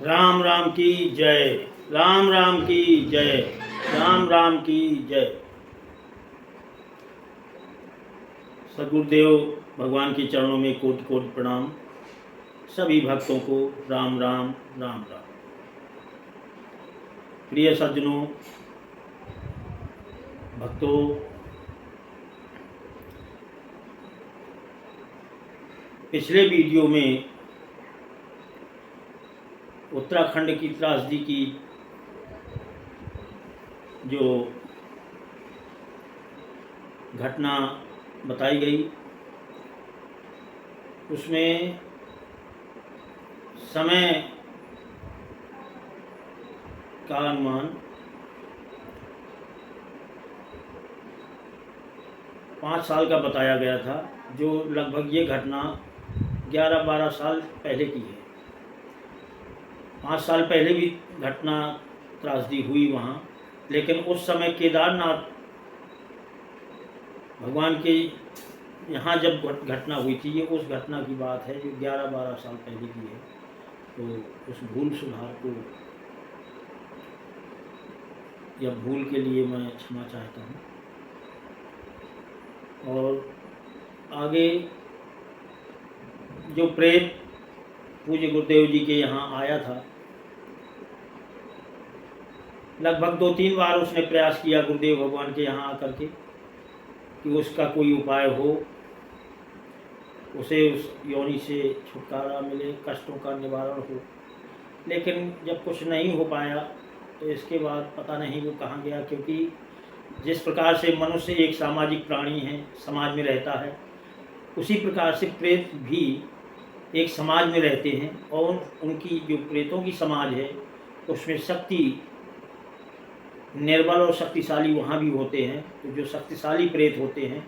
राम राम की जय। राम राम की जय। राम राम की जय। सदगुरुदेव भगवान के चरणों में कोटि कोटि प्रणाम। सभी भक्तों को राम राम राम राम। प्रिय सज्जनों, भक्तों, पिछले वीडियो में उत्तराखंड की त्रासदी की जो घटना बताई गई, उसमें समय का अनुमान 5 साल का बताया गया था, जो लगभग ये घटना 11-12 साल पहले की है। 5 साल पहले भी घटना त्रासदी हुई वहाँ, लेकिन उस समय केदारनाथ भगवान के यहाँ जब घटना हुई थी, ये उस घटना की बात है जो 11-12 साल पहले की है। तो उस भूल सुधार को या भूल के लिए मैं क्षमा चाहता हूँ। और आगे जो प्रेत पूज्य गुरुदेव जी के यहाँ आया था, लगभग 2-3 बार उसने प्रयास किया गुरुदेव भगवान के यहाँ आकर के कि उसका कोई उपाय हो, उसे उस योनि से छुटकारा मिले, कष्टों का निवारण हो। लेकिन जब कुछ नहीं हो पाया तो इसके बाद पता नहीं वो कहाँ गया, क्योंकि जिस प्रकार से मनुष्य एक सामाजिक प्राणी है, समाज में रहता है, उसी प्रकार से प्रेत भी एक समाज में रहते हैं। और उनकी जो प्रेतों की समाज है, उसमें शक्ति, निर्बल और शक्तिशाली वहाँ भी होते हैं। तो जो शक्तिशाली प्रेत होते हैं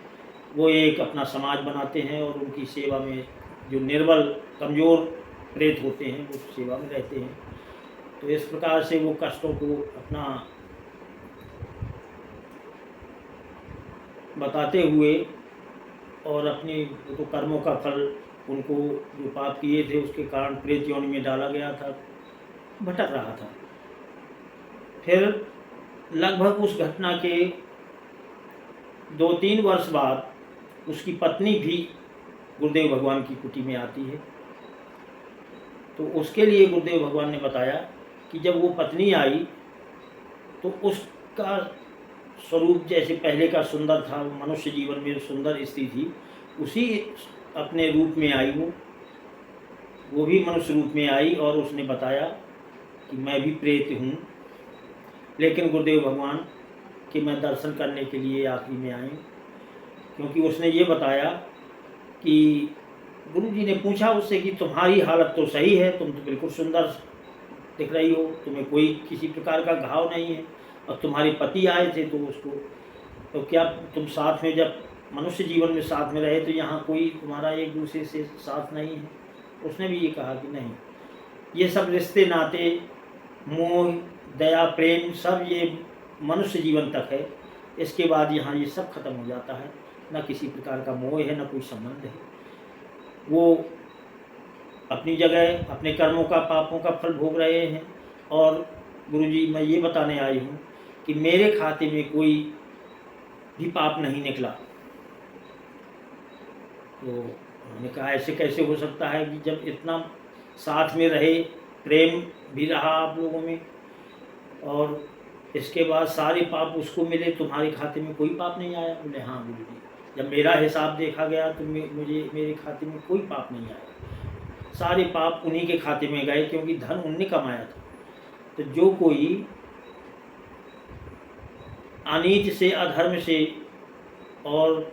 वो एक अपना समाज बनाते हैं, और उनकी सेवा में जो निर्बल कमज़ोर प्रेत होते हैं वो सेवा में रहते हैं। तो इस प्रकार से वो कष्टों को अपना बताते हुए और अपनी तो कर्मों का फल, उनको जो पाप किए थे उसके कारण प्रेत योनि में डाला गया था, भटक रहा था। फिर लगभग उस घटना के 2-3 वर्ष बाद उसकी पत्नी भी गुरुदेव भगवान की कुटी में आती है। तो उसके लिए गुरुदेव भगवान ने बताया कि जब वो पत्नी आई तो उसका स्वरूप जैसे पहले का सुंदर था, मनुष्य जीवन में सुंदर स्त्री थी, उसी अपने रूप में आई वो भी मनुष्य रूप में आई। और उसने बताया कि मैं भी प्रेत हूँ, लेकिन गुरुदेव भगवान के मैं दर्शन करने के लिए आखिरी में आए, क्योंकि उसने ये बताया कि गुरुजी ने पूछा उससे कि तुम्हारी हालत तो सही है, तुम तो बिल्कुल सुंदर दिख रही हो, तुम्हें कोई किसी प्रकार का घाव नहीं है, और तुम्हारे पति आए थे तो उसको, तो क्या तुम साथ में जब मनुष्य जीवन में साथ में रहे तो यहाँ कोई तुम्हारा एक दूसरे से साथ नहीं है? उसने भी ये कहा कि नहीं, ये सब रिश्ते नाते, मोह, दया, प्रेम, सब ये मनुष्य जीवन तक है। इसके बाद यहाँ ये सब खत्म हो जाता है, न किसी प्रकार का मोह है, न कोई संबंध है। वो अपनी जगह अपने कर्मों का, पापों का फल भोग रहे हैं। और गुरुजी, मैं ये बताने आई हूँ कि मेरे खाते में कोई भी पाप नहीं निकला। तो हमने कहा ऐसे कैसे हो सकता है कि जब इतना साथ में रहे, प्रेम भी रहा आप लोगों में, और इसके बाद सारे पाप उसको मिले, तुम्हारे खाते में कोई पाप नहीं आया? बोले हाँ गुरुजी, जब मेरा हिसाब देखा गया तो मुझे मेरे खाते में कोई पाप नहीं आया, सारे पाप उन्हीं के खाते में गए, क्योंकि धन उनने कमाया था। तो जो कोई अनीच से, अधर्म से और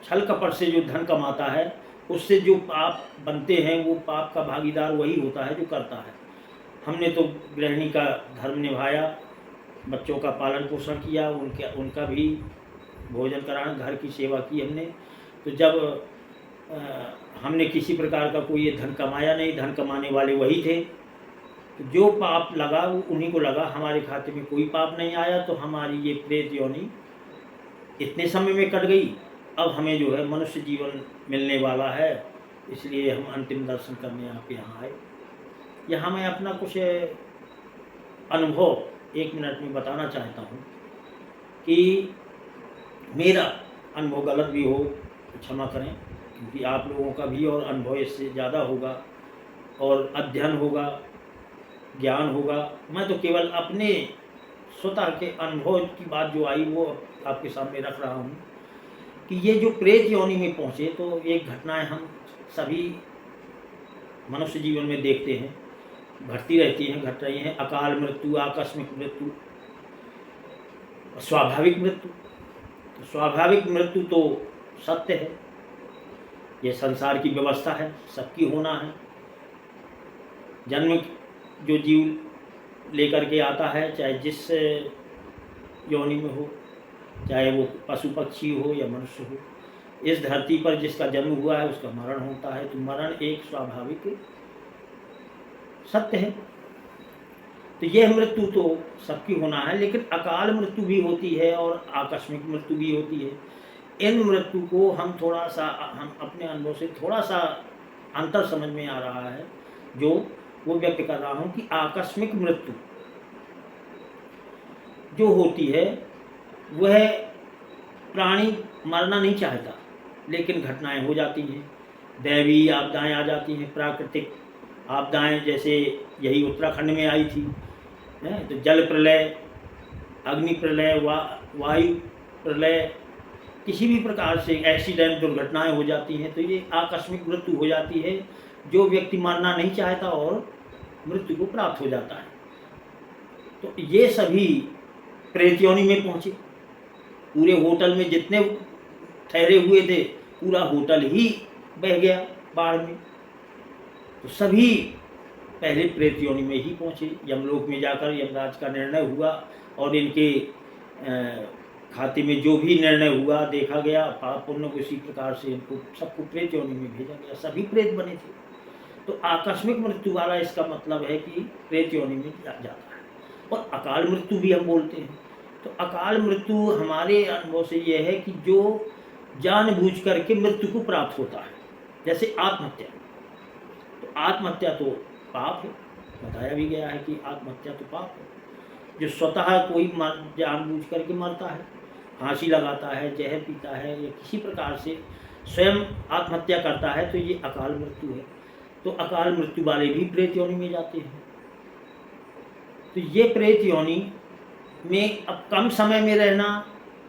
छल कपट से जो धन कमाता है, उससे जो पाप बनते हैं वो पाप का भागीदार वही होता है जो करता है। हमने तो गृहिणी का धर्म निभाया, बच्चों का पालन पोषण किया, उनका भी भोजन कराना, घर की सेवा की हमने। तो जब हमने किसी प्रकार का कोई ये धन कमाया नहीं, धन कमाने वाले वही थे। तो जो पाप लगा वो उन्हीं को लगा, हमारे खाते में कोई पाप नहीं आया। तो हमारी ये प्रेत योनि इतने समय में कट गई। अब हमें जो है मनुष्य जीवन मिलने वाला है, इसलिए हम अंतिम दर्शन करने आपके यहाँ आए। यहाँ मैं अपना कुछ अनुभव 1 मिनट में बताना चाहता हूँ कि मेरा अनुभव गलत भी हो तो क्षमा करें, क्योंकि आप लोगों का भी और अनुभव इससे ज़्यादा होगा और अध्ययन होगा, ज्ञान होगा। मैं तो केवल अपने स्वतः के अनुभव की बात जो आई वो आपके सामने रख रहा हूँ कि ये जो प्रेत योनि में पहुँचे तो एक घटनाएं हम सभी मनुष्य जीवन में देखते हैं, घटती रहती हैं, घट रही हैं। अकाल मृत्यु, आकस्मिक मृत्यु, स्वाभाविक मृत्यु। तो स्वाभाविक मृत्यु तो सत्य है, ये संसार की व्यवस्था है, सबकी होना है। जन्म जो जीव लेकर के आता है, चाहे जिस योनि में हो, चाहे वो पशु पक्षी हो या मनुष्य हो, इस धरती पर जिसका जन्म हुआ है उसका मरण होता है। तो मरण एक स्वाभाविक सत्य है। तो यह मृत्यु तो सबकी होना है, लेकिन अकाल मृत्यु भी होती है और आकस्मिक मृत्यु भी होती है। इन मृत्यु को हम अपने अनुभव से थोड़ा सा अंतर समझ में आ रहा है, जो वो व्यक्त कर रहा हूँ कि आकस्मिक मृत्यु जो होती है वह प्राणी मरना नहीं चाहता, लेकिन घटनाएं हो जाती हैं, दैवी आपदाएं आ जाती हैं, प्राकृतिक आपदाएं, जैसे यही उत्तराखंड में आई थी। तो जल प्रलय, अग्नि प्रलय, वायु प्रलय, किसी भी प्रकार से एक्सीडेंट, दुर्घटनाएं हो जाती हैं। तो ये आकस्मिक मृत्यु हो जाती है, जो व्यक्ति मरना नहीं चाहता और मृत्यु को प्राप्त हो जाता है। तो ये सभी प्रेत योनि में पहुँचे। पूरे होटल में जितने ठहरे हुए थे, पूरा होटल ही बह गया बाढ़ में। तो सभी पहले प्रेत योनि में ही पहुँचे। यमलोक में जाकर यमराज का निर्णय हुआ और इनके खाते में जो भी निर्णय हुआ देखा गया, पाप पुण्य उसी प्रकार से इनको सबको प्रेत योनि में भेजा गया। सभी प्रेत बने थे। तो आकस्मिक मृत्यु वाला इसका मतलब है कि प्रेत योनि में जाता है। और अकाल मृत्यु भी हम बोलते हैं। तो अकाल मृत्यु हमारे अनुभव से यह है कि जो जानबूझ करके मृत्यु को प्राप्त होता है, जैसे आत्महत्या। तो आत्महत्या तो पाप है, बताया भी गया है कि आत्महत्या तो पाप है। जो स्वतः कोई जानबूझ करके मरता है, फांसी लगाता है, जहर पीता है या किसी प्रकार से स्वयं आत्महत्या करता है, तो ये अकाल मृत्यु है। तो अकाल मृत्यु वाले भी प्रेत योनि में जाते हैं। तो ये प्रेत योनि में अब कम समय में रहना,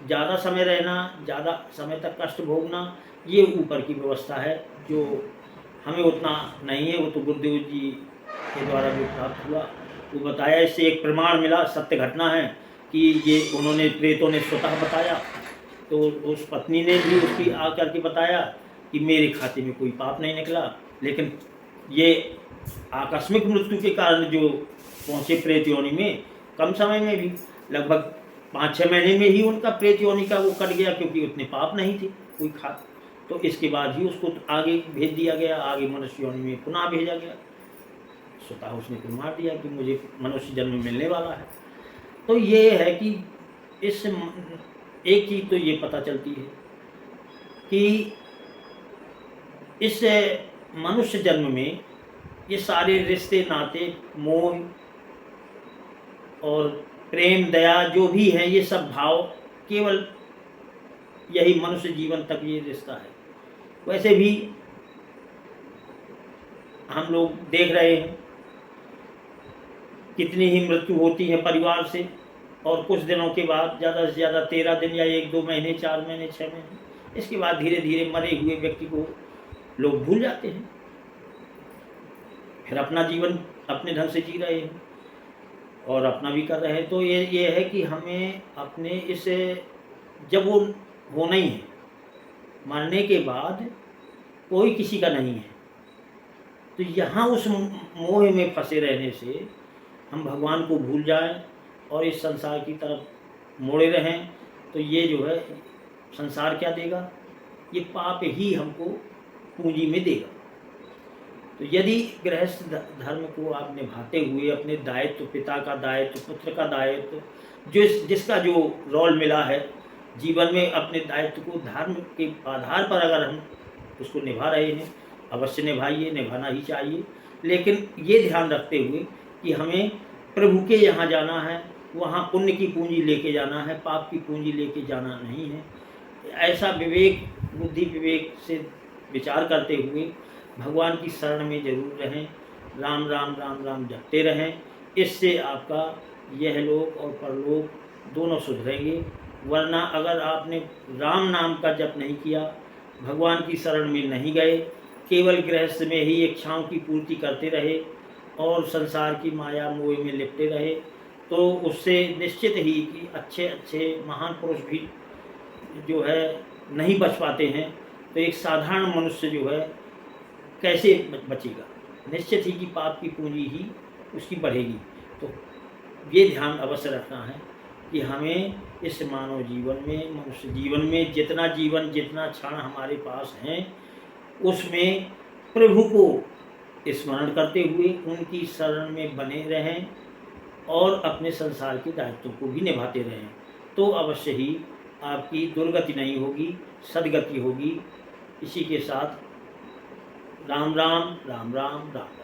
ज़्यादा समय रहना, ज़्यादा समय तक कष्ट भोगना, ये ऊपर की व्यवस्था है, जो हमें उतना नहीं है। वो तो गुरुदेव जी के द्वारा जो प्राप्त हुआ वो बताया। इससे एक प्रमाण मिला, सत्य घटना है कि ये उन्होंने प्रेतों ने स्वतः बताया। तो उस पत्नी ने भी उसकी आकर के बताया कि मेरे खाते में कोई पाप नहीं निकला, लेकिन ये आकस्मिक मृत्यु के कारण जो पहुँचे प्रेत योनि में, कम समय में भी लगभग 5-6 महीने में ही उनका प्रेत योनि का वो कट गया, क्योंकि उतने पाप नहीं थे कोई तो इसके बाद ही उसको आगे भेज दिया गया, आगे मनुष्य योनि में पुनः भेजा गया। स्वतः उसने फिर मार दिया कि मुझे मनुष्य जन्म मिलने वाला है। तो ये है कि इस एक चीज़ तो ये पता चलती है कि इस मनुष्य जन्म में ये सारे रिश्ते, नाते, मोह और प्रेम, दया जो भी है, ये सब भाव केवल यही मनुष्य जीवन तक ये रिश्ता है। वैसे भी हम लोग देख रहे हैं कितनी ही मृत्यु होती है परिवार से, और कुछ दिनों के बाद, ज़्यादा से ज़्यादा 13 दिन या 1-2 महीने, 4 महीने, 6 महीने, इसके बाद धीरे धीरे मरे हुए व्यक्ति को लोग भूल जाते हैं, फिर अपना जीवन अपने ढंग से जी रहे हैं और अपना भी कर रहे हैं। तो ये है कि हमें अपने इस, जब वो होना ही है, मरने के बाद कोई किसी का नहीं है, तो यहाँ उस मोह में फंसे रहने से हम भगवान को भूल जाएं और इस संसार की तरफ मोड़े रहें, तो ये जो है संसार क्या देगा, ये पाप ही हमको पूंजी में देगा। तो यदि गृहस्थ धर्म को आप निभाते हुए अपने दायित्व, पिता का दायित्व, पुत्र का दायित्व, जिसका जो रोल मिला है जीवन में, अपने दायित्व को धर्म के आधार पर अगर हम उसको निभा रहे हैं, अवश्य निभाइए, निभाना ही चाहिए। लेकिन ये ध्यान रखते हुए कि हमें प्रभु के यहाँ जाना है, वहाँ पुण्य की पूंजी लेके जाना है, पाप की पूंजी लेके जाना नहीं है। ऐसा विवेक, बुद्धि विवेक से विचार करते हुए भगवान की शरण में जरूर रहें, राम राम राम राम जपते रहें। इससे आपका यह लोक और परलोक दोनों सुधरेंगे। वरना अगर आपने राम नाम का जप नहीं किया, भगवान की शरण में नहीं गए, केवल गृहस्थ में ही इच्छाओं की पूर्ति करते रहे और संसार की माया मोह में लिपटे रहे, तो उससे निश्चित ही कि अच्छे अच्छे महान पुरुष भी जो है नहीं बच पाते हैं। तो एक साधारण मनुष्य जो है कैसे बचेगा? निश्चित ही कि पाप की पूंजी ही उसकी बढ़ेगी। तो ये ध्यान अवश्य रखना है कि हमें इस मानव जीवन में, मनुष्य जीवन में जितना क्षण हमारे पास हैं, उसमें प्रभु को स्मरण करते हुए उनकी शरण में बने रहें और अपने संसार के दायित्वों को भी निभाते रहें। तो अवश्य ही आपकी दुर्गति नहीं होगी, सदगति होगी। इसी के साथ राम राम राम राम राम राम।